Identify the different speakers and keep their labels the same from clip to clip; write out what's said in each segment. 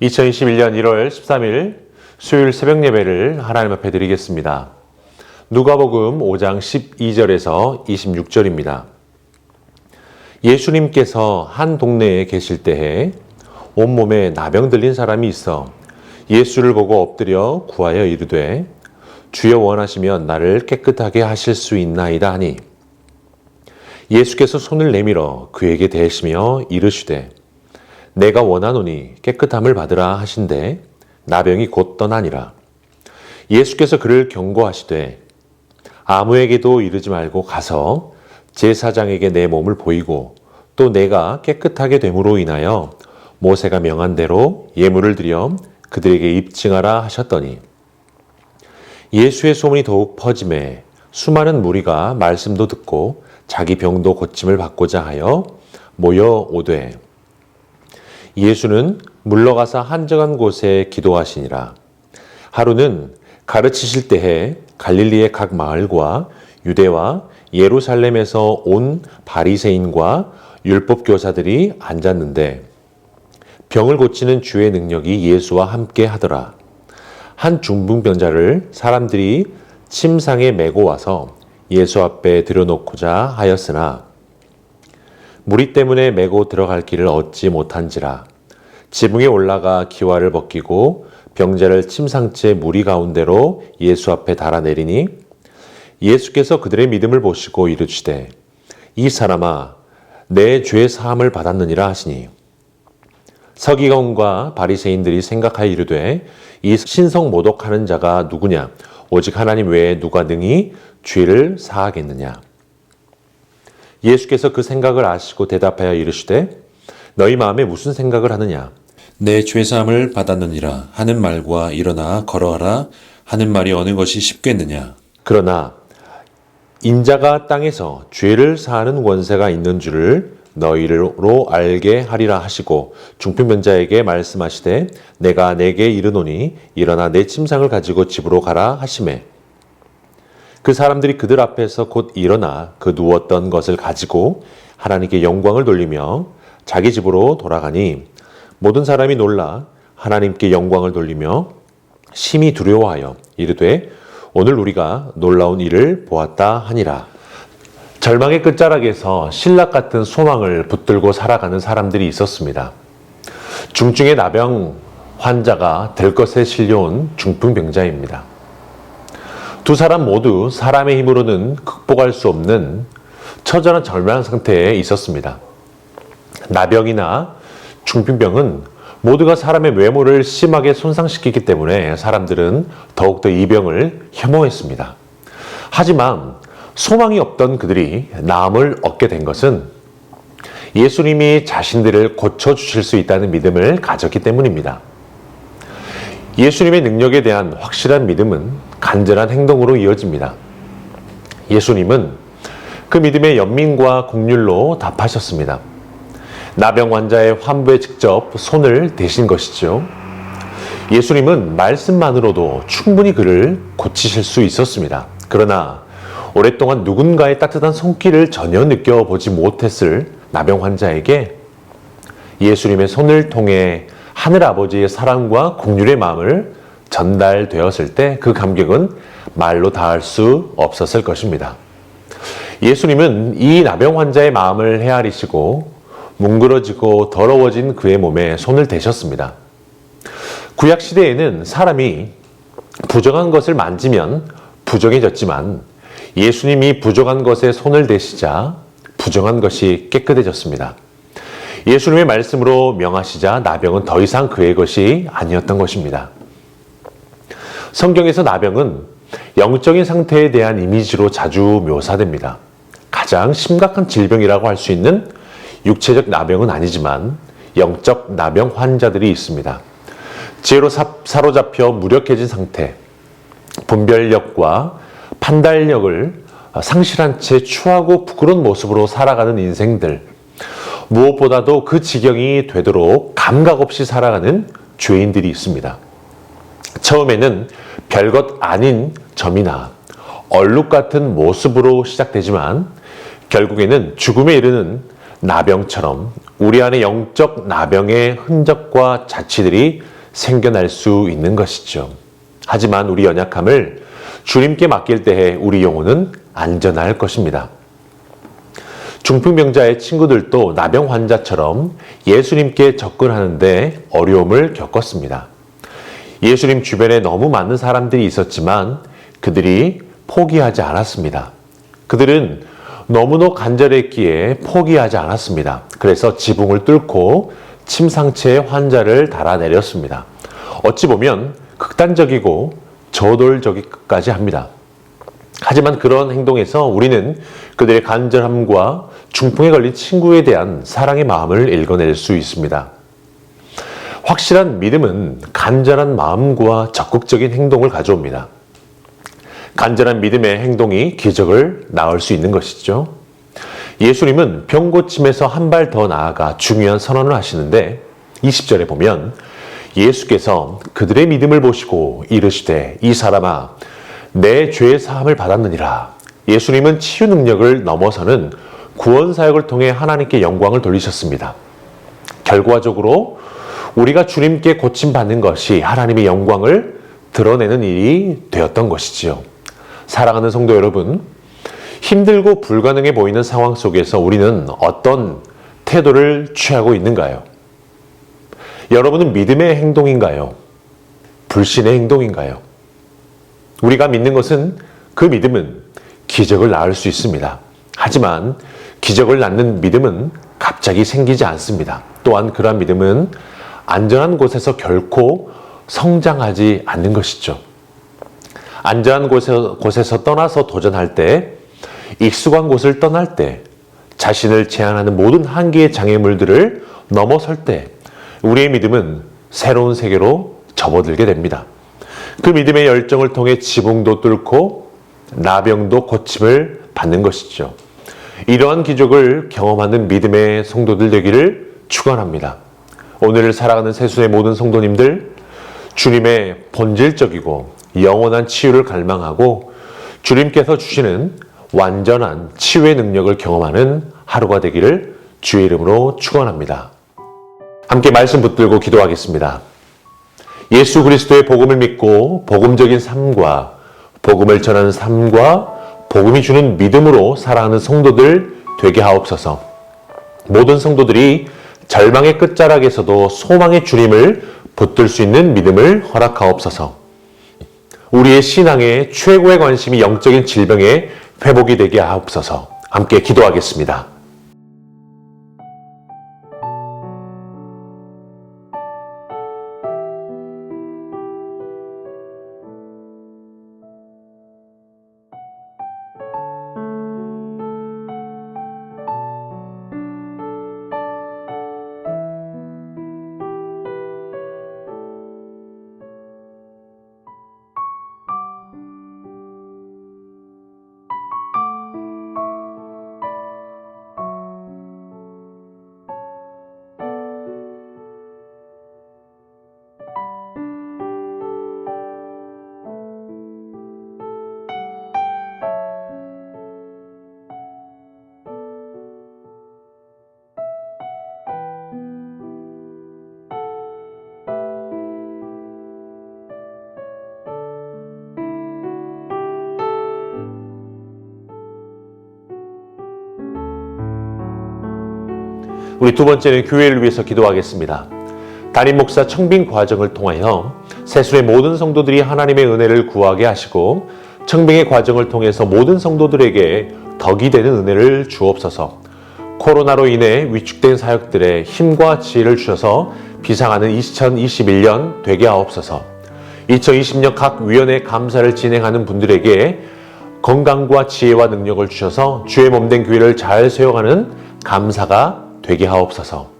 Speaker 1: 2021년 1월 13일 수요일 새벽 예배를 하나님 앞에 드리겠습니다. 누가복음 5장 12절에서 26절입니다. 예수님께서 한 동네에 계실 때에 온몸에 나병 들린 사람이 있어 예수를 보고 엎드려 구하여 이르되 주여 원하시면 나를 깨끗하게 하실 수 있나이다 하니 예수께서 손을 내밀어 그에게 대시며 이르시되 내가 원하노니 깨끗함을 받으라 하신대 나병이 곧 떠나니라. 예수께서 그를 경고하시되 아무에게도 이르지 말고 가서 제사장에게 내 몸을 보이고 또 내가 깨끗하게 됨으로 인하여 모세가 명한 대로 예물을 드려 그들에게 입증하라 하셨더니 예수의 소문이 더욱 퍼짐에 수많은 무리가 말씀도 듣고 자기 병도 고침을 받고자 하여 모여 오되 예수는 물러가서 한적한 곳에 기도하시니라. 하루는 가르치실 때에 갈릴리의 각 마을과 유대와 예루살렘에서 온 바리새인과 율법 교사들이 앉았는데 병을 고치는 주의 능력이 예수와 함께 하더라. 한 중풍병자를 사람들이 침상에 메고 와서 예수 앞에 들여놓고자 하였으나 무리 때문에 메고 들어갈 길을 얻지 못한지라. 지붕에 올라가 기와를 벗기고 병자를 침상째 무리 가운데로 예수 앞에 달아내리니 예수께서 그들의 믿음을 보시고 이르시되 이 사람아 내 죄 사함을 받았느니라 하시니 서기관과 바리새인들이 생각하여 이르되 이 신성 모독하는 자가 누구냐 오직 하나님 외에 누가 능히 죄를 사하겠느냐. 예수께서 그 생각을 아시고 대답하여 이르시되 너희 마음에 무슨 생각을 하느냐
Speaker 2: 내 죄사함을 받았느니라 하는 말과 일어나 걸어가라 하는 말이 어느 것이 쉽겠느냐.
Speaker 1: 그러나 인자가 땅에서 죄를 사하는 권세가 있는 줄을 너희로 알게 하리라 하시고 중풍병자에게 말씀하시되 내가 내게 이르노니 일어나 내 침상을 가지고 집으로 가라 하시매 그 사람들이 그들 앞에서 곧 일어나 그 누웠던 것을 가지고 하나님께 영광을 돌리며 자기 집으로 돌아가니 모든 사람이 놀라 하나님께 영광을 돌리며 심히 두려워하여 이르되 오늘 우리가 놀라운 일을 보았다 하니라. 절망의 끝자락에서 신락 같은 소망을 붙들고 살아가는 사람들이 있었습니다. 중증의 나병 환자가 될 것에 실려온 중풍병자입니다. 두 사람 모두 사람의 힘으로는 극복할 수 없는 처절한 절망 상태에 있었습니다. 나병이나 중풍병은 모두가 사람의 외모를 심하게 손상시키기 때문에 사람들은 더욱더 이 병을 혐오했습니다. 하지만 소망이 없던 그들이 나음을 얻게 된 것은 예수님이 자신들을 고쳐주실 수 있다는 믿음을 가졌기 때문입니다. 예수님의 능력에 대한 확실한 믿음은 간절한 행동으로 이어집니다. 예수님은 그 믿음의 연민과 긍휼로 답하셨습니다. 나병 환자의 환부에 직접 손을 대신 것이죠. 예수님은 말씀만으로도 충분히 그를 고치실 수 있었습니다. 그러나 오랫동안 누군가의 따뜻한 손길을 전혀 느껴보지 못했을 나병 환자에게 예수님의 손을 통해 하늘아버지의 사랑과 긍휼의 마음을 전달되었을 때 그 감격은 말로 다할 수 없었을 것입니다. 예수님은 이 나병 환자의 마음을 헤아리시고 뭉그러지고 더러워진 그의 몸에 손을 대셨습니다. 구약시대에는 사람이 부정한 것을 만지면 부정해졌지만 예수님이 부정한 것에 손을 대시자 부정한 것이 깨끗해졌습니다. 예수님의 말씀으로 명하시자 나병은 더 이상 그의 것이 아니었던 것입니다. 성경에서 나병은 영적인 상태에 대한 이미지로 자주 묘사됩니다. 가장 심각한 질병이라고 할 수 있는 육체적 나병은 아니지만 영적 나병 환자들이 있습니다. 죄로 사로잡혀 무력해진 상태, 분별력과 판단력을 상실한 채 추하고 부끄러운 모습으로 살아가는 인생들, 무엇보다도 그 지경이 되도록 감각 없이 살아가는 죄인들이 있습니다. 처음에는 별것 아닌 점이나 얼룩 같은 모습으로 시작되지만 결국에는 죽음에 이르는 나병처럼 우리 안에 영적 나병의 흔적과 자취들이 생겨날 수 있는 것이죠. 하지만 우리 연약함을 주님께 맡길 때에 우리 영혼은 안전할 것입니다. 중풍병자의 친구들도 나병 환자처럼 예수님께 접근하는데 어려움을 겪었습니다. 예수님 주변에 너무 많은 사람들이 있었지만 그들이 포기하지 않았습니다. 그들은 너무도 간절했기에 포기하지 않았습니다. 그래서 지붕을 뚫고 침 상태의 환자를 달아내렸습니다. 어찌 보면 극단적이고 저돌적이기까지 합니다. 하지만 그런 행동에서 우리는 그들의 간절함과 중풍에 걸린 친구에 대한 사랑의 마음을 읽어낼 수 있습니다. 확실한 믿음은 간절한 마음과 적극적인 행동을 가져옵니다. 간절한 믿음의 행동이 기적을 낳을 수 있는 것이죠. 예수님은 병 고침에서 한 발 더 나아가 중요한 선언을 하시는데 20절에 보면 예수께서 그들의 믿음을 보시고 이르시되 이 사람아 내 죄의 사함을 받았느니라. 예수님은 치유 능력을 넘어서는 구원 사역을 통해 하나님께 영광을 돌리셨습니다. 결과적으로 우리가 주님께 고침받는 것이 하나님의 영광을 드러내는 일이 되었던 것이지요. 사랑하는 성도 여러분, 힘들고 불가능해 보이는 상황 속에서 우리는 어떤 태도를 취하고 있는가요? 여러분은 믿음의 행동인가요? 불신의 행동인가요? 우리가 믿는 것은 그 믿음은 기적을 낳을 수 있습니다. 하지만 기적을 낳는 믿음은 갑자기 생기지 않습니다. 또한 그러한 믿음은 안전한 곳에서 결코 성장하지 않는 것이죠. 안전한 곳에서 떠나서 도전할 때, 익숙한 곳을 떠날 때, 자신을 제한하는 모든 한계의 장애물들을 넘어설 때 우리의 믿음은 새로운 세계로 접어들게 됩니다. 그 믿음의 열정을 통해 지붕도 뚫고 나병도 고침을 받는 것이죠. 이러한 기적을 경험하는 믿음의 성도들 되기를 축원합니다. 오늘을 살아가는 세순의 모든 성도님들, 주님의 본질적이고 영원한 치유를 갈망하고 주님께서 주시는 완전한 치유의 능력을 경험하는 하루가 되기를 주의 이름으로 축원합니다. 함께 말씀 붙들고 기도하겠습니다. 예수 그리스도의 복음을 믿고 복음적인 삶과 복음을 전하는 삶과 복음이 주는 믿음으로 살아가는 성도들 되게 하옵소서. 모든 성도들이 절망의 끝자락에서도 소망의 주님을 붙들 수 있는 믿음을 허락하옵소서. 우리의 신앙의 최고의 관심이 영적인 질병의 회복이 되게 하옵소서. 함께 기도하겠습니다. 우리 두 번째는 교회를 위해서 기도하겠습니다. 담임 목사 청빙 과정을 통하여 세순의 모든 성도들이 하나님의 은혜를 구하게 하시고 청빙의 과정을 통해서 모든 성도들에게 덕이 되는 은혜를 주옵소서. 코로나로 인해 위축된 사역들의 힘과 지혜를 주셔서 비상하는 2021년 되게 하옵소서. 2020년 각 위원회 감사를 진행하는 분들에게 건강과 지혜와 능력을 주셔서 주의 몸된 교회를 잘 세워가는 감사가 되게 하옵소서.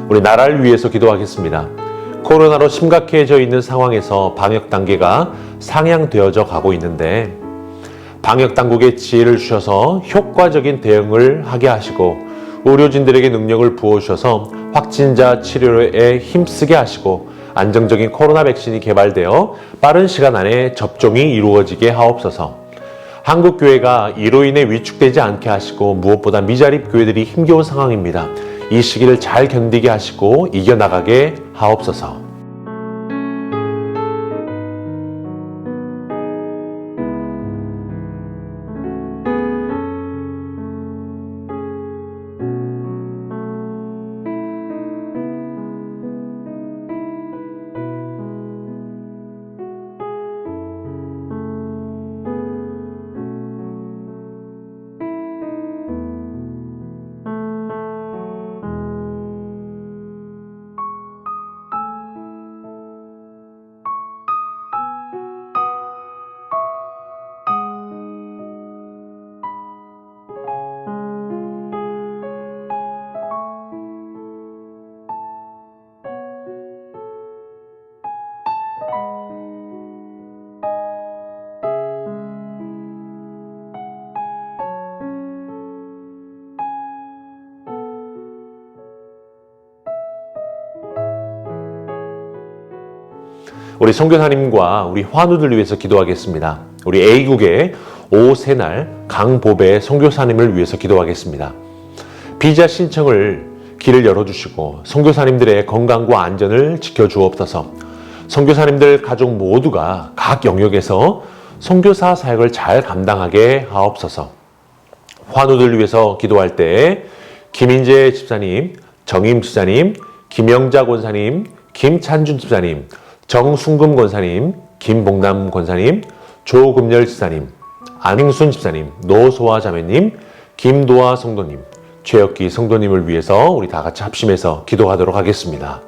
Speaker 1: 우리 나라를 위해서 기도하겠습니다. 코로나로 심각해져 있는 상황에서 방역 단계가 상향되어져 가고 있는데 방역 당국에 지혜를 주셔서 효과적인 대응을 하게 하시고 의료진들에게 능력을 부어주셔서 확진자 치료에 힘쓰게 하시고 안정적인 코로나 백신이 개발되어 빠른 시간 안에 접종이 이루어지게 하옵소서. 한국교회가 이로 인해 위축되지 않게 하시고 무엇보다 미자립 교회들이 힘겨운 상황입니다. 이 시기를 잘 견디게 하시고 이겨나가게 하옵소서. 우리 선교사님과 우리 환우들 위해서 기도하겠습니다. 우리 A국의 오세날 강보배 선교사님을 위해서 기도하겠습니다. 비자 신청을 길을 열어주시고 선교사님들의 건강과 안전을 지켜주옵소서. 선교사님들 가족 모두가 각 영역에서 선교사 사역을 잘 감당하게 하옵소서. 환우들 위해서 기도할 때 김인재 집사님, 정임 집사님, 김영자 권사님, 김찬준 집사님, 정순금 권사님, 김봉남 권사님, 조금열 집사님, 안행순 집사님, 노소아 자매님, 김도아 성도님, 최혁기 성도님을 위해서 우리 다 같이 합심해서 기도하도록 하겠습니다.